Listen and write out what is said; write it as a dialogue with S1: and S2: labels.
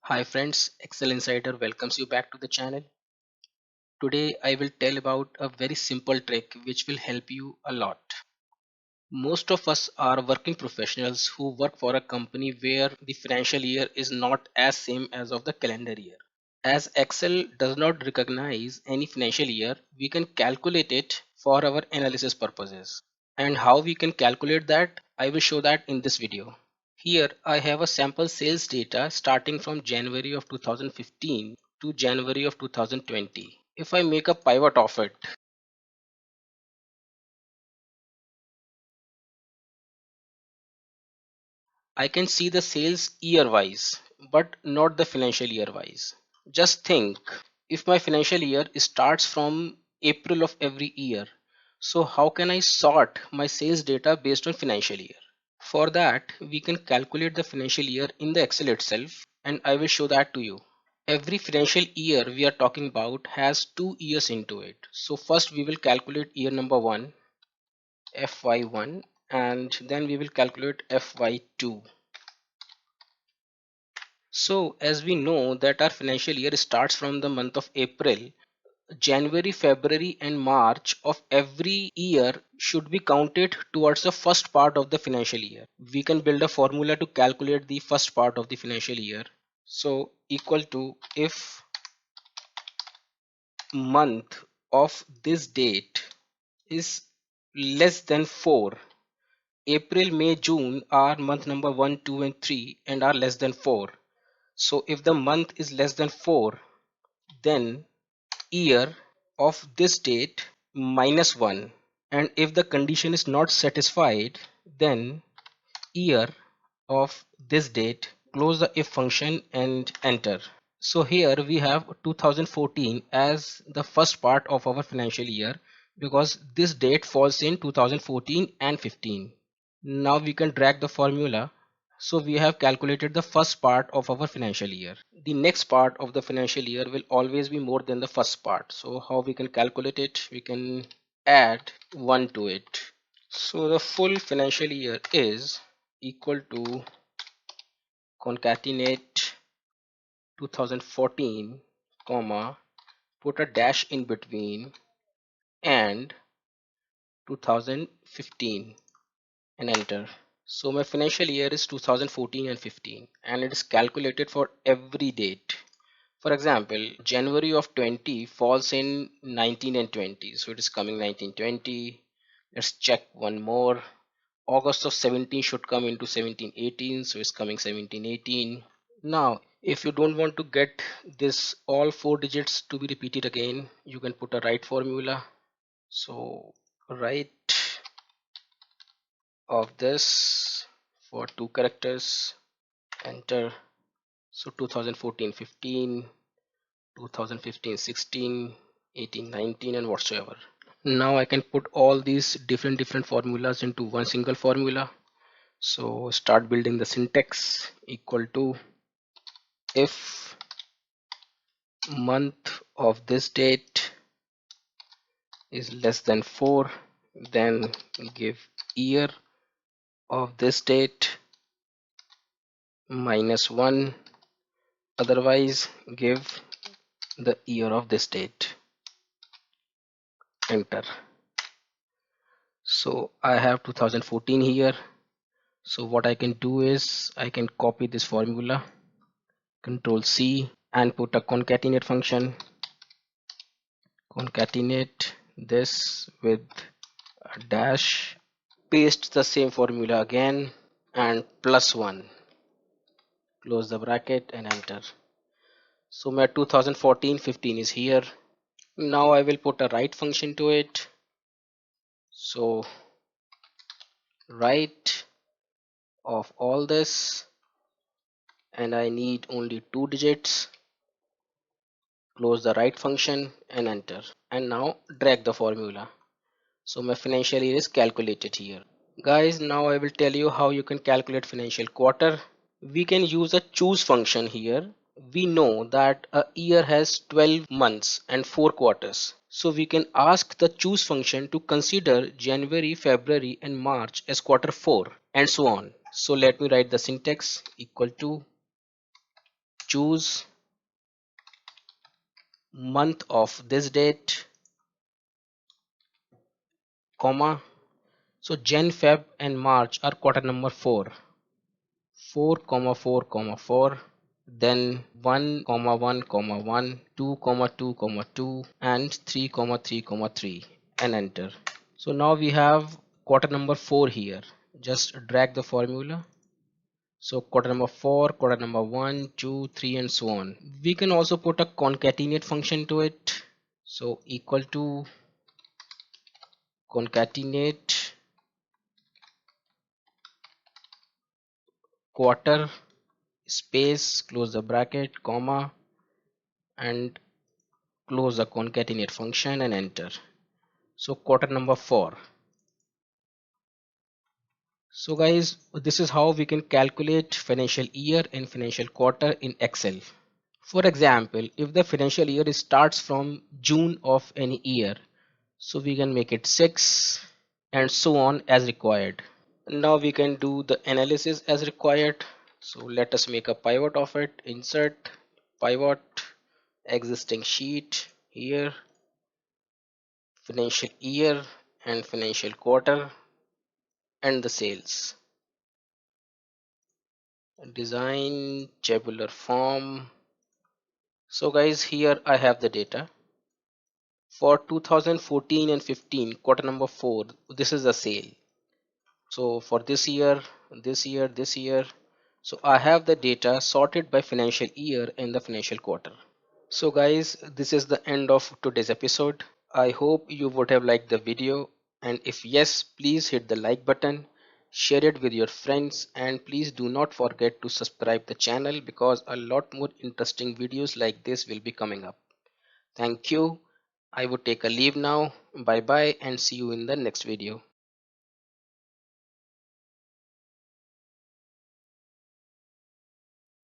S1: Hi friends, Excel Insider welcomes you back to the channel. Today I will tell about a very simple trick which will help you a lot. Most of us are working professionals who work for a company where the financial year is not as same as of the calendar year. As Excel does not recognize any financial year, we can calculate it for our analysis purposes. And how we can calculate that, I will show that in this video. Here I have a sample sales data starting from January of 2015 to January of 2020. If I make a pivot of it, I can see the sales year wise, but not the financial year wise. Just think, if my financial year starts from April of every year, so how can I sort my sales data based on financial year? For that, we can calculate the financial year in the Excel itself, and I will show that to you. Every financial year we are talking about has 2 years into it. So first we will calculate year number 1, FY1, and then we will calculate FY2. So as we know that our financial year starts from the month of April, January, February and March of every year should be counted towards the first part of the financial year. We can build a formula to calculate the first part of the financial year. So equal to if month of this date is less than 4. April, May, June are month number 1, 2 and 3 and are less than 4. So if the month is less than 4, then year of this date minus 1. And if the condition is not satisfied, then year of this date, close the if function and enter. So here we have 2014 as the first part of our financial year because this date falls in 2014 and 15. Now we can drag the formula. So we have calculated the first part of our financial year. The next part of the financial year will always be more than the first part. So how we can calculate it? We can add 1 to it. So the full financial year is equal to concatenate 2014 comma put a dash in between and 2015 and enter. So my financial year is 2014 and 15 and it is calculated for every date. For example, January of 20 falls in 19 and 20, so it is coming 1920. Let's check one more. August of 17 should come into 1718, so it's coming 1718. Now if you don't want to get this all 4 digits to be repeated again, you can put a write formula. So write of this for 2 characters, enter. So 2014 15, 2015 16, 18 19 and whatsoever. Now I can put all these different formulas into one single formula. So start building the syntax. Equal to if month of this date is less than 4, then give year of this date minus 1, otherwise give the year of this date, enter. So I have 2014 here. So what I can do is I can copy this formula, control C, and put a concatenate function, concatenate this with a dash, paste the same formula again and plus 1, close the bracket and enter. So my 2014-15 is here. Now I will put a write function to it. So write of all this, and I need only 2 digits, close the write function and enter. And now drag the formula. So my financial year is calculated here. Guys, now I will tell you how you can calculate financial quarter. We can use a choose function here. We know that a year has 12 months and 4 quarters. So we can ask the choose function to consider January, February and March as quarter 4 and so on. So let me write the syntax. Equal to choose month of this date, comma. So Jan, Feb and March are quarter number 4. 4 comma 4 comma 4, then 1 comma 1 comma 1, 2 comma 2 comma 2 and 3 comma 3 comma 3 and enter. So now we have quarter number 4 here. Just drag the formula. So quarter number 4, quarter number 1, 2, 3 and so on. We can also put a concatenate function to it. So equal to concatenate quarter space, close the bracket, comma and close the concatenate function and enter. So quarter number 4. So guys, this is how we can calculate financial year and financial quarter in Excel. For example, if the financial year starts from June of any year, so we can make it 6 and so on as required. Now we can do the analysis as required. So let us make a pivot of it. Insert pivot, existing sheet here, financial year and financial quarter and the sales. Design tabular form. So guys, here I have the data for 2014 and 15 quarter number 4. This is the sale. So for this year, this year, so I have the data sorted by financial year and the financial quarter. So guys, this is the end of today's episode. I hope you would have liked the video, and if yes, please hit the like button, share it with your friends, and please do not forget to subscribe the channel because a lot more interesting videos like this will be coming up. Thank you. I would take a leave now. Bye bye and see you in the next video.